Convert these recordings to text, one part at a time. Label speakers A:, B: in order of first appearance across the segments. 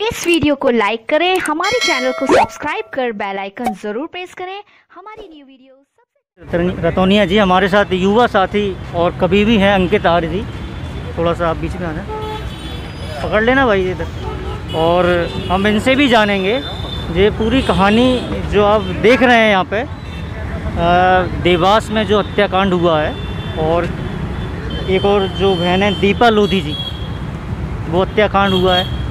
A: इस वीडियो को लाइक करें, हमारे चैनल को सब्सक्राइब कर बेल आइकन जरूर प्रेस करें हमारी न्यू वीडियो।
B: रतौनिया जी हमारे साथ युवा साथी और कभी भी हैं अंकित आर्य जी। थोड़ा सा आप बीच में आना, पकड़ लेना भाई इधर। और हम इनसे भी जानेंगे ये पूरी कहानी जो आप देख रहे हैं यहाँ पे देवास में जो हत्याकांड हुआ है, और एक और जो बहन है दीपा लोधी जी, वो हत्याकांड हुआ है।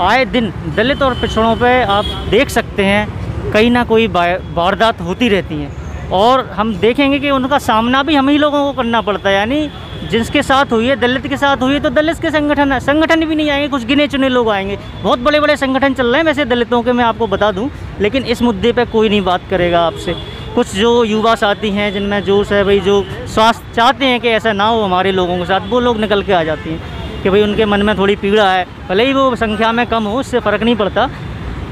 B: आए दिन दलित और पिछड़ों पे आप देख सकते हैं कहीं ना कोई वारदात होती रहती हैं, और हम देखेंगे कि उनका सामना भी हम ही लोगों को करना पड़ता है। यानी जिसके साथ हुई है, दलित के साथ हुई है, तो दलित के संगठन भी नहीं आएंगे, कुछ गिने चुने लोग आएंगे। बहुत बड़े बड़े संगठन चल रहे हैं वैसे दलितों के, मैं आपको बता दूं, लेकिन इस मुद्दे पे कोई नहीं बात करेगा आपसे। कुछ जो युवा साथी हैं जिनमें जोश है भाई, जो स्वास्थ्य चाहते हैं कि ऐसा ना हो हमारे लोगों के साथ, वो लोग निकल के आ जाती हैं कि भाई उनके मन में थोड़ी पीड़ा है, भले ही वो संख्या में कम हो, उससे फ़र्क नहीं पड़ता।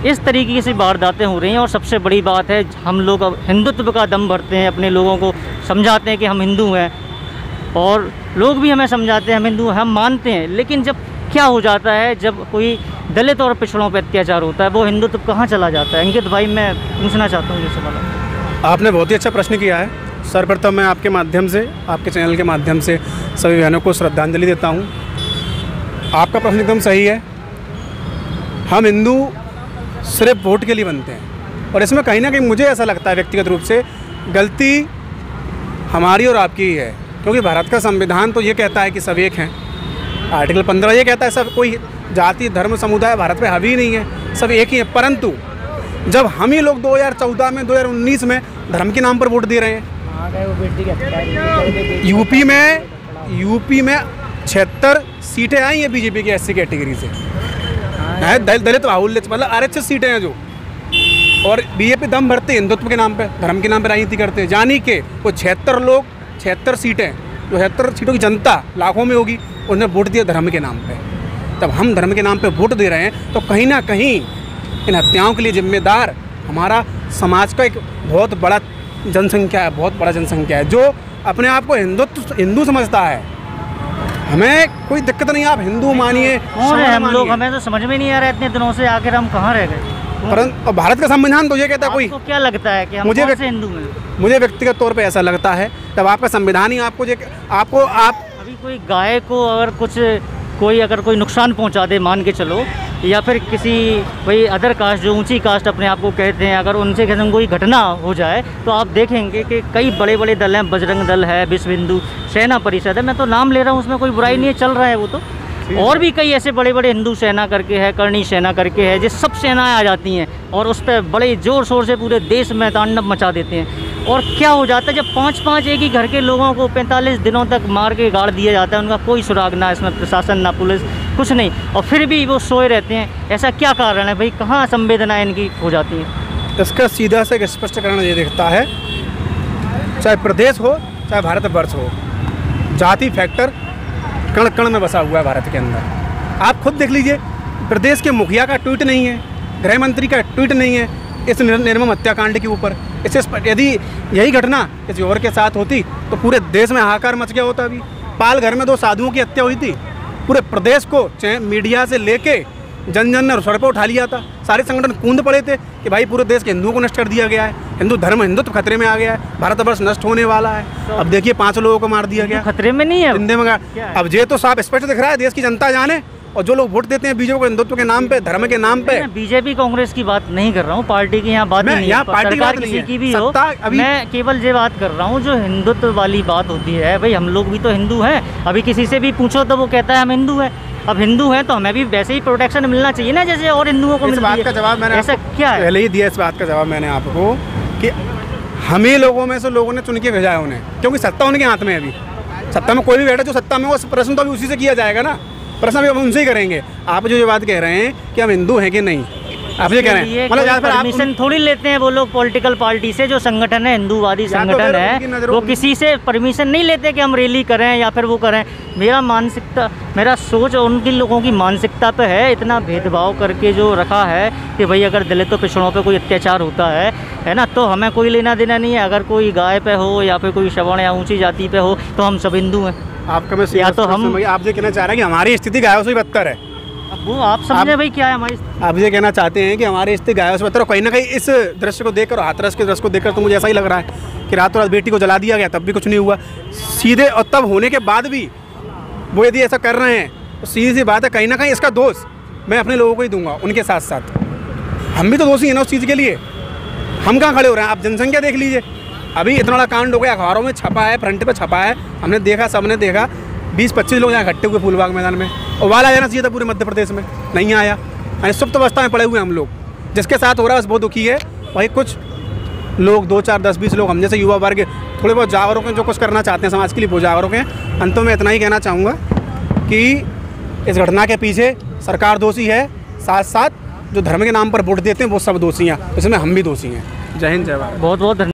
B: इस तरीके से वारदातें हो रही हैं। और सबसे बड़ी बात है, हम लोग अब हिंदुत्व का दम भरते हैं, अपने लोगों को समझाते हैं कि हम हिंदू हैं, और लोग भी हमें समझाते हैं हम हिंदू हैं, हम मानते हैं। लेकिन जब क्या हो जाता है, जब कोई दलित और पिछड़ों पर अत्याचार होता है, वो हिंदुत्व कहाँ चला जाता है? अंकित भाई, मैं पूछना चाहता हूँ ये सवाल।
C: आपने बहुत ही अच्छा प्रश्न किया है। सर्वप्रथम मैं आपके माध्यम से, आपके चैनल के माध्यम से सभी बहनों को श्रद्धांजलि देता हूँ। आपका प्रश्न एकदम सही है। हम हिंदू सिर्फ वोट के लिए बनते हैं, और इसमें कहीं ना कहीं मुझे ऐसा लगता है व्यक्तिगत रूप से गलती हमारी और आपकी ही है, क्योंकि भारत का संविधान तो ये कहता है कि सब एक हैं। आर्टिकल 15 ये कहता है सब कोई जाति धर्म समुदाय भारत में हावी नहीं है, सब एक ही है। परंतु जब हम ही लोग 2014 में 2019 में धर्म के नाम पर वोट दे रहे हैं, यूपी में 76 सीटें आई हैं बीजेपी की एससी कैटेगरी से, दलित बाहुल्य मतलब आरक्षित सीटें हैं जो, और बीजेपी दम भरते हिंदुत्व के नाम पे, धर्म के नाम पे राजनीति करते हैं। जानी कि वो 76 सीटें, जो 76 सीटों की जनता लाखों में होगी, उन्हें वोट दिया धर्म के नाम पे। तब हम धर्म के नाम पे वोट दे रहे हैं, तो कहीं ना कहीं इन हत्याओं के लिए जिम्मेदार हमारा समाज का एक बहुत बड़ा जनसंख्या है, बहुत बड़ा जनसंख्या है, जो अपने आप को हिंदू समझता है। हमें कोई दिक्कत नहीं, आप हिंदू मानिए,
B: कौन है हम लोग, हमें तो समझ में नहीं आ रहा है इतने दिनों से, आखिर हम कहाँ रह गए?
C: परंतु भारत का संविधान तो ये कहता है। कोई
B: क्या लगता है कि हम कौन से हिंदू हैं?
C: मुझे व्यक्तिगत तौर पे ऐसा लगता है, तब आपका संविधान ही आपको
B: अभी कोई गाय को अगर कोई नुकसान पहुंचा दे, मान के चलो, या फिर किसी भाई अदर कास्ट, जो ऊंची कास्ट अपने आप को कहते हैं, अगर उनसे किसी कोई घटना हो जाए, तो आप देखेंगे कि कई बड़े बड़े दल हैं, बजरंग दल है, विश्व हिंदू सेना परिषद है, मैं तो नाम ले रहा हूँ, उसमें कोई बुराई नहीं है, चल रहा है वो तो। और भी कई ऐसे बड़े बड़े हिंदू सेना करके है, करणी सेना करके है, जिस सब सेनाएं आ जाती हैं और उस पर बड़े ज़ोर शोर से पूरे देश में तांडव मचा देते हैं। और क्या हो जाता है, जब 5-5 एक ही घर के लोगों को 45 दिनों तक मार के गाड़ दिया जाता है, उनका कोई सुराग ना इसमें प्रशासन ना पुलिस, कुछ नहीं, और फिर भी वो सोए रहते हैं। ऐसा क्या कारण है भाई, कहाँ संवेदनाएँ इनकी हो जाती हैं?
C: इसका सीधा से एक स्पष्टीकरण ये दिखता है, चाहे प्रदेश हो चाहे भारतवर्ष हो, जाति फैक्टर कण कण में बसा हुआ है भारत के अंदर। आप खुद देख लीजिए, प्रदेश के मुखिया का ट्वीट नहीं है, गृह मंत्री का ट्वीट नहीं है इस निर्मम हत्याकांड के ऊपर। इससे यदि यही घटना किसी और के साथ होती तो पूरे देश में हाहाकार मच गया होता। अभी पालघर में 2 साधुओं की हत्या हुई थी, पूरे प्रदेश को मीडिया से लेके जन ने सर पर उठा लिया था, सारे संगठन कूद पड़े थे कि भाई पूरे देश के हिंदुओं को नष्ट कर दिया गया है, हिंदुत्व खतरे में आ गया है, भारतवर्ष नष्ट होने वाला है। अब देखिए 5 लोगों को मार दिया गया,
B: खतरे में नहीं है
C: हिंदे में। अब ये तो साफ स्पष्ट दिख रहा है, देश की जनता जाने, और जो लोग वोट देते हैं बीजेपी को हिंदुत्व के नाम पे, धर्म के नाम पे।
B: बीजेपी कांग्रेस की बात नहीं कर रहा हूँ, पार्टी की यहाँ बात नहीं है, सरकार किसी की भी हो, मैं केवल ये बात कर रहा हूँ जो हिंदुत्व वाली बात होती है। भाई हम लोग भी तो हिंदू हैं, अभी किसी से भी पूछो तो वो कहता है हम हिंदू हैं। अब हिंदू हैं तो हमें भी वैसे ही प्रोटेक्शन मिलना चाहिए ना, जैसे और हिंदुओं को मिलता है।
C: इस बात का जवाब मैंने
B: ऐसा क्या है,
C: पहले ही दिया। इस बात का जवाब मैंने आपको कि हमें लोगों में से लोगों ने चुन के भेजा है उन्हें, क्योंकि सत्ता उनके हाथ में है। अभी सत्ता में कोई भी बैठा जो सत्ता में, वो प्रश्न तो अभी उसी से किया जाएगा ना, प्रश्न अभी हम उनसे ही करेंगे। आप जो ये बात कह रहे हैं कि हम हिंदू हैं कि नहीं, आप ये कह रहे हैं, मतलब
B: परमिशन थोड़ी लेते हैं वो लोग पॉलिटिकल पार्टी से, जो संगठन है हिंदूवादी संगठन है, वो किसी से परमिशन नहीं लेते कि हम रैली करें या फिर वो करें। मेरा सोच उनकी लोगों की मानसिकता पे है, इतना भेदभाव करके जो रखा है कि भाई अगर दलितों पिछड़ों पे कोई अत्याचार होता है ना, तो हमें कोई लेना देना नहीं है। अगर कोई गाय पे हो या फिर कोई श्रवण या ऊंची जाति पे हो तो हम सब हिंदू हैं।
C: आपका मैं या तो हम आप जो कहना चाह रहे हैं कि हमारी स्थिति गायों से भी बदतर है,
B: अब वो आप समझे भाई क्या है हमारी।
C: आप ये कहना चाहते हैं कि हमारे रिश्ते गायों से बेहतर, कहीं ना कहीं इस दृश्य को देखकर और हाथरस के दृश्य को देखकर तो मुझे ऐसा ही लग रहा है कि रातों रात बेटी को जला दिया गया तब भी कुछ नहीं हुआ सीधे, और तब होने के बाद भी वो यदि ऐसा कर रहे हैं तो सीधी सी बात है कहीं ना कहीं इसका दोष मैं अपने लोगों को ही दूंगा। उनके साथ साथ हम भी तो दोषी हैं ना उस चीज़ के लिए। हम कहाँ खड़े हो रहे हैं, आप जनसंख्या देख लीजिए। अभी इतना बड़ा कांड हो गया, अखबारों में छपा है, फ्रंट पे छपा है, हमने देखा, सबने देखा, 20-25 लोग यहाँ इकट्ठे हुए फूलबाग मैदान में, और वाला आ जाना चाहिए था पूरे मध्य प्रदेश में, नहीं आया। यानी सुप्त अवस्था में पड़े हुए हम लोग। जिसके साथ हो रहा है बस बहुत दुखी है। वही कुछ लोग 2, 4, 10, 20 लोग हम जैसे युवा वर्ग थोड़े बहुत जागरूक हैं, जो कुछ करना चाहते हैं समाज के लिए वो जागरूक हैं। अंतों में इतना ही कहना चाहूँगा कि इस घटना के पीछे सरकार दोषी है, साथ साथ जो धर्म के नाम पर वोट देते हैं वो सब दोषी हैं, इसमें हम भी दोषी हैं। जय हिंद, जय भारत।
B: बहुत बहुत धन्यवाद।